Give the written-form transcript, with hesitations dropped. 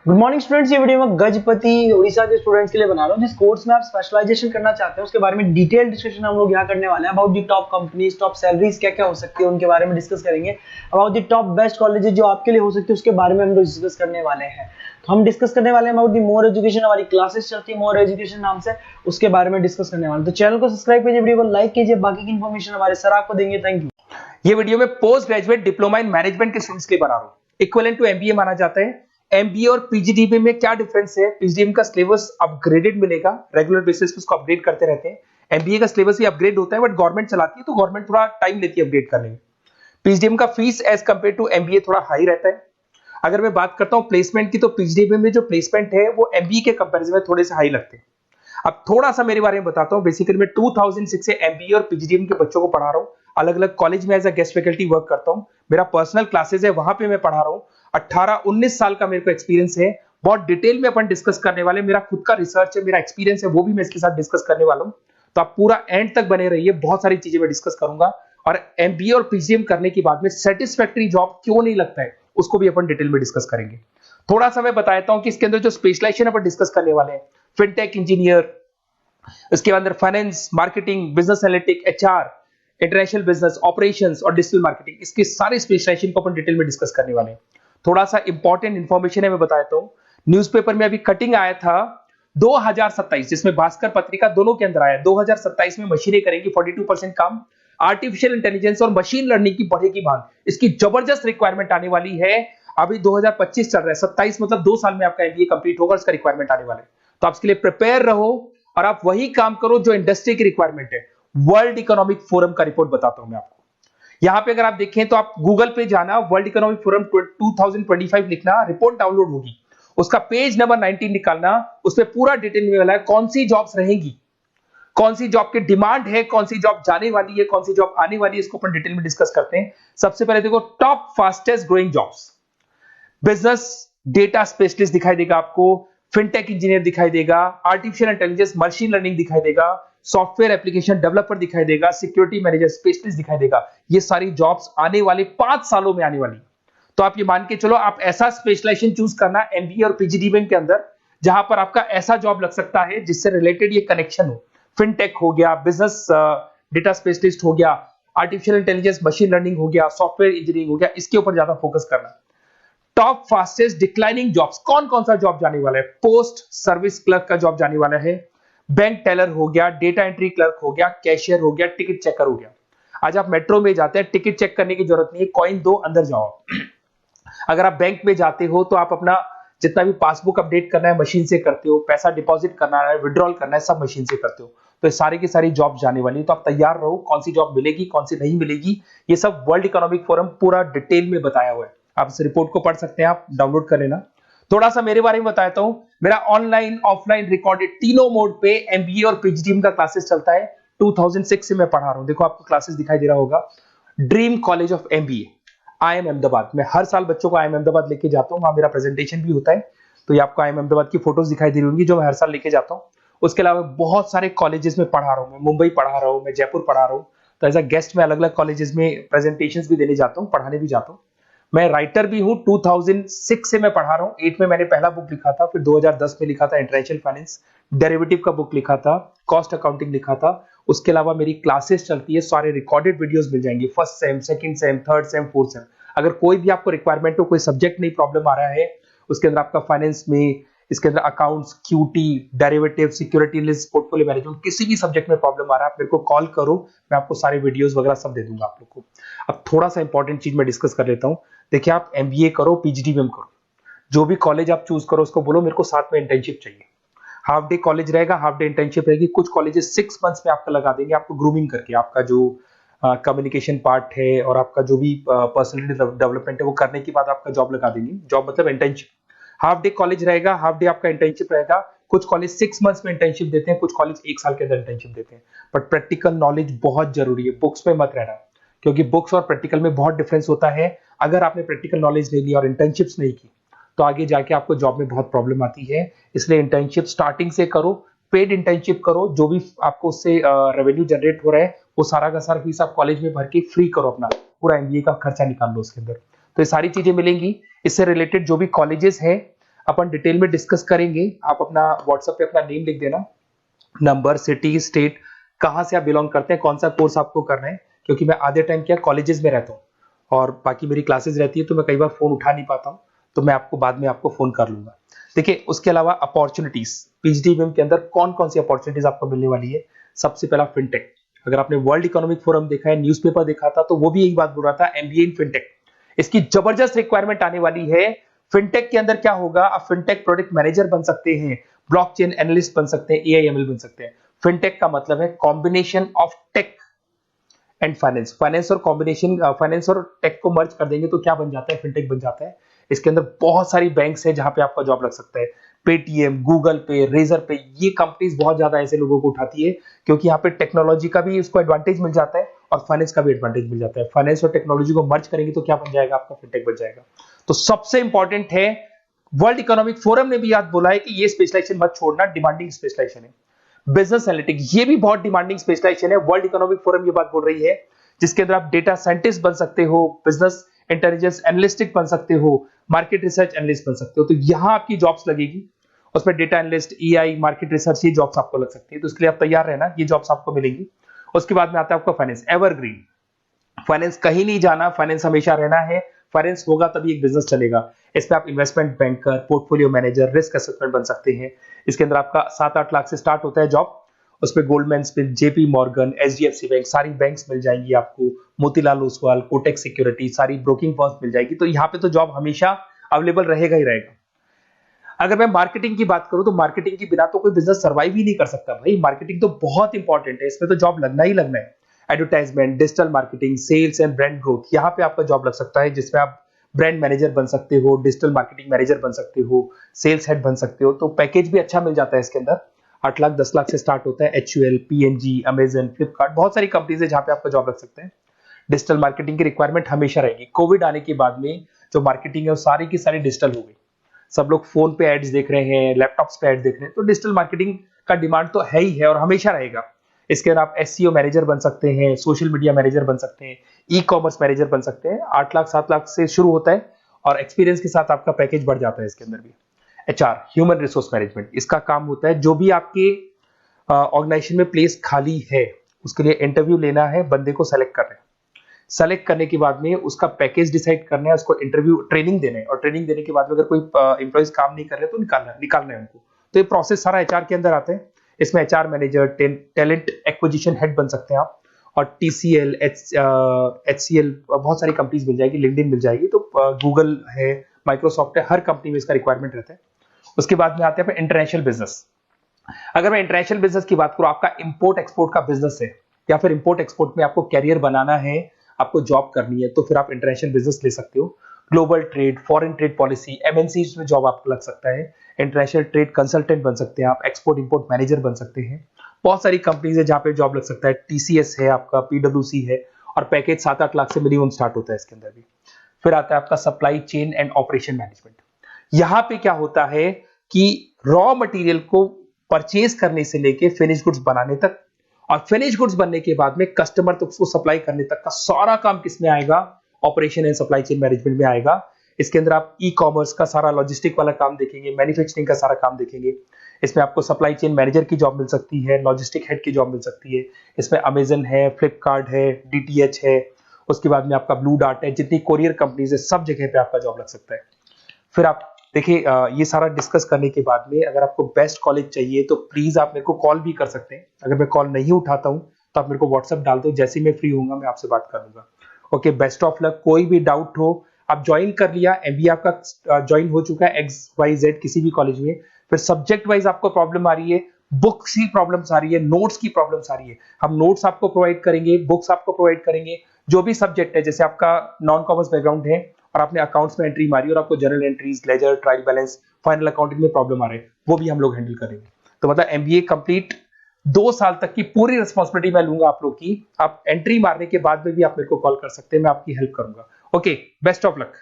Good morning students. ये video मैं गजपति उड़ीसा के स्टूडेंट्स के लिए बना रहा हूँ जिस कोर्स में आप स्पेशलाइजेशन करना चाहते हैं उसके बारे में डिटेल डिस्कशन हम लोग यहाँ करने वाले हैं। About the top companies, top salaries क्या क्या हो सकती है उनके बारे में डिस्कस करेंगे। About the top best colleges जो आपके लिए हो सकती है उसके बारे में हम लोग डिस्कस करने वाले हैं। तो हम डिस्कस करने वाले हैं अबाउट दी मोर एजुकेशन। हमारी क्लासेस चलती है मोर एजुकेशन नाम से, उसके बारे में डिस्कस करने वाले हैं। तो चैनल को सब्सक्राइब कीजिए, वीडियो को लाइक कीजिए। बाकी की इन्फॉर्मेशन हमारे सर आपको देंगे। Thank you. ये वीडियो में post graduate diploma in management के स्टूडेंट्स के लिए बना रहा हूं। इक्विवेलेंट टू एमबीए माना जाता है। एमबीए और पीजीडीबी में क्या डिफरेंस है? पीजीडीबी का सिलेबस अपग्रेडेड मिलेगा, रेगुलर बेसिस पे उसको अपडेट करते रहते हैं। एमबीए का सिलेबस भी अपग्रेड होता है, बट गवर्नमेंट चलाती है तो गवर्नमेंट थोड़ा टाइम लेती है अपडेट करने में। पीजीडीबी का fees as compare to MBA थोड़ा हाई रहता है। अगर मैं बात करता हूं प्लेसमेंट की, तो पीजीडीबी में जो प्लेसमेंट है वो एमबीए के कंपेरिजन में थोड़े से हाई लगते हैं। अब थोड़ा सा मेरे बारे में बताता हूं। बेसिकली मैं 2006 से एमबीए और पीजीडीएम के बच्चों को पढ़ा रहा हूं। अलग अलग कॉलेज में as a guest faculty work करता हूं। मेरा पर्सनल क्लासेस है, वहां पे मैं पढ़ा रहा हूं। 18-19 साल का मेरे को एक्सपीरियंस है। बहुत डिटेल में अपन डिस्कस करने वाले। मेरा खुद का रिसर्च है, मेरा एक्सपीरियंस है, वो भी मैं इसके साथ डिस्कस करने वाला हूं। तो आप पूरा एंड तक बने रहिए, बहुत सारी चीजें मैं डिस्कस करूंगा। और एमबीए और पीजीडीएम करने के बाद में सेटिस्फैक्टरी जॉब क्यों नहीं लगता है उसको भी अपन डिटेल में डिस्कस करेंगे। थोड़ा सा मैं बताता हूं कि इसके अंदर जो स्पेशलाइजेशन अपन डिस्कस करने वाले हैं, फिनटेक इंजीनियर, इसके अंदर finance, marketing, business analytic, HR, international business, operations और डिजिटल मार्केटिंग, इसके सारे स्पेशलाइजेशन को अपन डिटेल में डिस्कस करने वाले हैं। थोड़ा सा इंपॉर्टेंट इंफॉर्मेशन है, मैं बताता हूं। न्यूज़पेपर में अभी कटिंग आया था 2027, जिसमें भास्कर पत्रिका दोनों के अंदर आया। 2027 में मशीनें करेंगी 42% काम। आर्टिफिशियल इंटेलिजेंस और मशीन लर्निंग की बढ़ेगी मांग। इसकी जबरदस्त रिक्वायरमेंट आने वाली है। अभी 2025 चल रहा है, 27 मतलब 2 साल में आपका एमबीए कंप्लीट होगा, उसका रिक्वायरमेंट आने वाला है। तो आप इसके लिए प्रिपेयर रहो और आप वही काम करो जो इंडस्ट्री की रिक्वायरमेंट है। वर्ल्ड इकोनॉमिक फोरम का रिपोर्ट बताता हूं मैं आपको। यहां पे अगर आप देखें तो आप गूगल पे जाना, वर्ल्ड इकोनॉमिक फोरम 2025 लिखना, रिपोर्ट डाउनलोड होगी। उसका पेज नंबर 19 निकालना, उसमें पूरा डिटेल में वाला है कौन सी जॉब्स रहेंगी, कौन सी जॉब की डिमांड है, कौन सी जॉब जाने वाली है, कौन सी जॉब आने वाली है। इसको अपन डिटेल में डिस्कस करते हैं। सबसे पहले देखो, top fastest growing jobs. Business data specialist दिखाई देगा आपको, फिनटेक इंजीनियर दिखाई देगा, आर्टिफिशियल इंटेलिजेंस मशीन लर्निंग दिखाई देगा, सॉफ्टवेयर एप्लीकेशन डेवलपर दिखाई देगा, सिक्योरिटी मैनेजर स्पेशलिस्ट दिखाई देगा। ये सारी जॉब्स आने वाले 5 सालों में आने वाली। तो आप ये मान के चलो, आप ऐसा स्पेशलाइजेशन चूज करना एमबीए और पीजीडीएम के अंदर जहां पर आपका ऐसा जॉब लग सकता है जिससे रिलेटेड ये कनेक्शन हो। फिनटेक हो गया, बिजनेस डेटा स्पेशलिस्ट हो गया, आर्टिफिशियल इंटेलिजेंस मशीन लर्निंग हो गया, सॉफ्टवेयर इंजीनियरिंग हो गया, इसके ऊपर ज्यादा फोकस करना। टॉप फास्टेस्ट डिक्लाइनिंग जॉब्स, कौन कौन सा जॉब जाने वाला है? पोस्ट सर्विस क्लर्क का जॉब जाने वाला है, बैंक टेलर हो गया, डेटा एंट्री क्लर्क हो गया, कैशियर हो गया, टिकट चेकर हो गया। आज आप मेट्रो में जाते हैं, टिकट चेक करने की जरूरत नहीं है, कॉइन दो अंदर जाओ। अगर आप बैंक में जाते हो तो आप अपना जितना भी पासबुक अपडेट करना है मशीन से करते हो, पैसा डिपॉजिट करना है, विड्रॉल करना है, सब मशीन से करते हो। तो ये सारी की सारी जॉब जाने वाली है। तो आप तैयार रहो, कौन सी जॉब मिलेगी, कौन सी नहीं मिलेगी, ये सब वर्ल्ड इकोनॉमिक फोरम पूरा डिटेल में बताया हुआ है। आप इस रिपोर्ट को पढ़ सकते हैं, आप डाउनलोड कर लेना। थोड़ा सा मेरे बारे में बताता हूं। मेरा ऑनलाइन ऑफलाइन रिकॉर्डेड तीनों मोड पे एमबीए और पीजीडीएम का क्लासेस चलता है। 2006 से मैं पढ़ा रहा हूं। देखो आपको क्लासेस दिखाई दे रहा होगा, dream college of MBA, IIM Ahmedabad. मैं हर साल बच्चों को आईएम अहमदाबाद लेके जाता हूं, वहां मेरा प्रेजेंटेशन भी होता है। तो ये आपको आईएम अहमदाबाद की फोटोज दिखाई दे रही होंगी जो मैं हर साल लेके जाता हूं। उसके अलावा बहुत सारे कॉलेजेस में पढ़ा रहा हूं। मैं मुंबई पढ़ा रहा हूं, मैं जयपुर पढ़ा रहा हूं। तो एज अ गेस्ट मैं अलग अलग कॉलेजेस में प्रेजेंटेशंस भी देने जाता हूं, पढ़ाने भी जाता हूं। मैं राइटर भी हूं। 2006 से मैं पढ़ा रहा हूं। 8 में मैंने पहला बुक लिखा था, फिर 2010 में लिखा था इंटरनेशनल फाइनेंस, डेरिवेटिव का बुक लिखा था, कॉस्ट अकाउंटिंग लिखा था। उसके अलावा मेरी क्लासेस चलती है, सारे रिकॉर्डेड वीडियोस मिल जाएंगे, first sem, second same, third same, fourth same. अगर कोई भी आपको रिक्वायरमेंट हो, कोई सब्जेक्ट नहीं प्रॉब्लम आ रहा है उसके अंदर, आपका फाइनेंस में, इसके अंदर accounts, QT, derivative, security list, portfolio management, किसी भी सब्जेक्ट में प्रॉब्लम आ रहा है, आप मेरे को कॉल करो, मैं आपको सारे वीडियोस वगैरह सब दे दूंगा आप लोग को। अब थोड़ा सा इंपॉर्टेंट चीज मैं डिस्कस कर लेता हूं। देखिए, आप एमबीए करो, पीजीडीएम करो, जो भी कॉलेज आप चूज करो उसको बोलो मेरे को साथ में इंटर्नशिप चाहिए। हाफ डे कॉलेज रहेगा, हाफ डे इंटर्नशिप रहेगी। कुछ कॉलेजेस 6 मंथ्स में आपका लगा देंगे, आपको ग्रूमिंग करके, आपका जो कम्युनिकेशन पार्ट है और आपका जो भी पर्सनैलिटी डेवलपमेंट है वो करने के बाद आपका जॉब लगा देंगे। जॉब मतलब इंटर्नशिप। हाफ डे कॉलेज रहेगा, हाफ डे आपका इंटर्नशिप रहेगा। कुछ कॉलेज 6 मंथ्स में इंटर्नशिप देते हैं, कुछ कॉलेज 1 साल के अंदर इंटर्नशिप देते हैं। बट प्रैक्टिकल नॉलेज बहुत जरूरी है, बुक्स पे मत रहना, क्योंकि बुक्स और प्रैक्टिकल में बहुत डिफरेंस होता है। अगर आपने प्रैक्टिकल नॉलेज नहीं ली और इंटर्नशिप्स नहीं की तो आगे जाके आपको जॉब में बहुत प्रॉब्लम आती है। इसलिए इंटर्नशिप स्टार्टिंग से करो, पेड इंटर्नशिप करो, जो भी आपको उससे रेवेन्यू जनरेट हो रहा है वो सारा का सारा फीस आप कॉलेज में भर के फ्री करो, अपना पूरा एमबीए का खर्चा निकाल लो उसके अंदर। तो ये सारी चीजें मिलेंगी। इससे रिलेटेड जो भी कॉलेजेस है अपन डिटेल में डिस्कस करेंगे। आप अपना व्हाट्सएप पे अपना नेम लिख देना, नंबर, सिटी, स्टेट, कहाँ से आप बिलोंग करते हैं, कौन सा कोर्स आपको करना है, क्योंकि मैं आधे टाइम क्या कॉलेजेस में रहता हूँ और बाकी मेरी क्लासेस रहती है, तो मैं कई बार फोन उठा नहीं पाता हूँ, तो मैं आपको बाद में आपको फोन कर लूंगा। देखिए, उसके अलावा अपॉर्चुनिटीज पीजीडीबीएम के अंदर कौन कौन सी अपॉर्चुनिटीज आपको मिलने वाली है। सबसे पहला फिनटेक। अगर आपने वर्ल्ड इकोनॉमिक फोरम देखा है, न्यूज़पेपर देखा था, तो वो भी एक बात बोल रहा था, एमबीए इन फिनटेक। इसकी जबरदस्त रिक्वायरमेंट आने वाली है। फिनटेक के अंदर क्या होगा, आप फिनटेक प्रोडक्ट मैनेजर बन सकते हैं, ब्लॉकचेन एनालिस्ट बन सकते हैं, एआईएमएल बन सकते हैं। फिनटेक का मतलब है combination of tech and finance. Finance और कॉम्बिनेशन, फाइनेंस और टेक को मर्ज कर देंगे तो क्या बन जाता है, फिनटेक बन जाता है। इसके अंदर बहुत सारी बैंक्स है जहां पे आपका जॉब लग सकता है। पेटीएम, गूगल पे, रेजर पे, ये कंपनीज बहुत ज्यादा ऐसे लोगों को उठाती है, क्योंकि यहाँ पे टेक्नोलॉजी का भी इसको एडवांटेज मिल जाता है और फाइनेंस का भी एडवांटेज मिल जाता है। फाइनेंस और टेक्नोलॉजी को मर्ज करेंगे तो क्या बन जाएगा, आपका फिनटेक बन जाएगा। तो सबसे इंपॉर्टेंट है, वर्ल्ड इकोनॉमिक फोरम ने भी याद बोला है कि ये स्पेशलाइजेशन मत छोड़ना, डिमांडिंग स्पेशलाइजेशन है। बिजनेस एनालिटिक्स, ये भी बहुत डिमांडिंग स्पेशलाइजेशन है। वर्ल्ड इकोनॉमिक फोरम ये बात बोल रही है, जिसके अंदर आप डेटा साइंटिस्ट बन सकते हो, बिजनेस इंटेलिजेंस एनालिस्टिक बन सकते हो, मार्केट रिसर्च एनालिस्ट बन सकते हो। तो यहां आपकी जॉब्स लगेगी, उसमें data analyst, EI, market research, ये जॉब्स आपको लग सकती है। तो इसके लिए आप तैयार रहना, ये जॉब्स आपको मिलेंगी। उसके बाद में आता है आपका फाइनेंस, एवरग्रीन। फाइनेंस कहीं नहीं जाना, फाइनेंस हमेशा रहना है। फाइनेंस होगा तभी एक बिजनेस चलेगा। इसमें आप investment banker, portfolio manager, risk assessment बन सकते हैं। इसके अंदर आपका 7-8 लाख से स्टार्ट होता है जॉब। उसमें Goldman Smith, JP Morgan, HDFC bank, सारी बैंक्स मिल जाएंगी आपको, मोतीलाल ओसवाल, कोटक सिक्योरिटी, सारी ब्रोकिंग फर्म्स मिल जाएगी। तो यहाँ पे तो जॉब हमेशा अवेलेबल रहेगा ही रहेगा। अगर मैं मार्केटिंग की बात करूं तो मार्केटिंग के बिना तो कोई बिजनेस सर्वाइव ही नहीं कर सकता भाई। मार्केटिंग तो बहुत इंपॉर्टेंट है, इसमें तो जॉब लगना ही लगना है। Advertisement, digital marketing, sales and brand growth, यहाँ पे आपका जॉब लग सकता है, जिसमें आप ब्रांड मैनेजर बन सकते हो, डिजिटल मार्केटिंग मैनेजर बन सकते हो, सेल्स हेड बन सकते हो। तो पैकेज भी अच्छा मिल जाता है इसके अंदर, 8 लाख 10 लाख से स्टार्ट होता है। एचयूएल, पीएनजी, अमेजन, फ्लिपकार्ट, बहुत सारी कंपनीज है जहां पे आपका जॉब लग सकते हैं। डिजिटल मार्केटिंग की रिक्वायरमेंट हमेशा रहेगी। कोविड आने के बाद में जो मार्केटिंग है वो सारी की सारी डिजिटल हो गई। सब लोग फोन पे एड्स देख रहे हैं, लैपटॉप्स पे एड्स देख रहे हैं, तो डिजिटल मार्केटिंग का डिमांड तो है ही है और हमेशा रहेगा। इसके अंदर आप एसईओ मैनेजर बन सकते हैं, सोशल मीडिया मैनेजर बन सकते हैं, ई कॉमर्स मैनेजर बन सकते हैं। 8 लाख 7 लाख से शुरू होता है और एक्सपीरियंस के साथ आपका पैकेज बढ़ जाता है इसके अंदर भी। एचआर, ह्यूमन रिसोर्स मैनेजमेंट, इसका काम होता है जो भी आपके ऑर्गेनाइजेशन में प्लेस खाली है उसके लिए इंटरव्यू लेना है, बंदे को सेलेक्ट करना है। सेलेक्ट करने के बाद में उसका पैकेज डिसाइड करना है, उसको इंटरव्यू ट्रेनिंग देना है और ट्रेनिंग देने के बाद में अगर कोई एम्प्लॉइज काम नहीं कर रहे तो निकालना है उनको। तो ये प्रोसेस सारा एचआर के अंदर आता है। इसमें HR manager, talent acquisition head बन सकते हैं आप, और टीसीएल, एचसीएल, बहुत सारी कंपनीज मिल जाएगी, लिंक्डइन मिल जाएगी, तो गूगल है, माइक्रोसॉफ्ट है, हर कंपनी में इसका रिक्वायरमेंट रहता है। उसके बाद में आते हैं इंटरनेशनल बिजनेस। अगर मैं इंटरनेशनल बिजनेस की बात करूं, आपका इंपोर्ट एक्सपोर्ट का बिजनेस है या फिर इंपोर्ट एक्सपोर्ट में आपको कैरियर बनाना है, आपको जॉब करनी है, तो फिर आप इंटरनेशनल बिजनेस ले सकते हो। Global trade, foreign trade policy, MNC में जॉब आपको लग सकता है। इंटरनेशनल ट्रेड कंसल्टेंट बन सकते हैं आप, एक्सपोर्ट इंपोर्ट मैनेजर बन सकते हैं। बहुत सारी कंपनीज है जहां पे जॉब लग सकता है। टीसीएस है आपका, पीडब्ल्यूसी है, और पैकेज 7-8 लाख से मिनिमम स्टार्ट होता है इसके अंदर भी। फिर आता है आपका supply chain and operation management. यहां पे क्या होता है कि रॉ मटेरियल को परचेज करने से लेके फिनिश गुड्स बनाने तक, और फिनिश गुड्स बनने के बाद में कस्टमर तक उसको सप्लाई करने तक का सारा काम किसमें आएगा, operation and supply chain management में आएगा। इसके अंदर आप ई कॉमर्स का सारा लॉजिस्टिक वाला काम देखेंगे, मैन्युफैक्चरिंग का सारा काम देखेंगे। इसमें आपको सप्लाई चेन मैनेजर की जॉब मिल सकती है, लॉजिस्टिक हेड की जॉब मिल सकती है। इसमें अमेजन है, फ्लिपकार्ट है, डीटीएच है, उसके बाद में आपका ब्लू डार्ट है, जितनी कोरियर कंपनीज है सब जगह पे आपका जॉब लग सकता है। फिर आप देखिए, ये सारा डिस्कस करने के बाद में अगर आपको बेस्ट कॉलेज चाहिए तो प्लीज आप मेरे को कॉल भी कर सकते हैं। अगर मैं कॉल नहीं उठाता हूं तो आप मेरे को व्हाट्सएप डाल दो, जैसे ही मैं फ्री होऊंगा मैं आपसे बात करूंगा। Okay, best of luck. कोई भी डाउट हो, आप ज्वाइन कर लिया, एमबीए आपका ज्वाइन हो चुका है XYZ किसी भी कॉलेज में, फिर सब्जेक्ट वाइज आपको प्रॉब्लम आ रही है, बुक्स की प्रॉब्लम्स आ रही है, नोट्स की प्रॉब्लम्स आ रही है, हम नोट्स आपको प्रोवाइड करेंगे, बुक्स आपको प्रोवाइड करेंगे। जो भी सब्जेक्ट है, जैसे आपका नॉन कॉमर्स बैकग्राउंड है और आपने अकाउंट्स में एंट्री मारी और आपको general entries, ledger, trial balance, final accounting में प्रॉब्लम आ रहे हैं, वो भी हम लोग हैंडल करेंगे। तो मतलब एमबीए कंप्लीट 2 साल तक की पूरी रिस्पॉन्सिबिलिटी मैं लूंगा आप लोग की। आप एंट्री मारने के बाद में भी आप मेरे को कॉल कर सकते हैं, मैं आपकी हेल्प करूंगा। Okay, best of luck.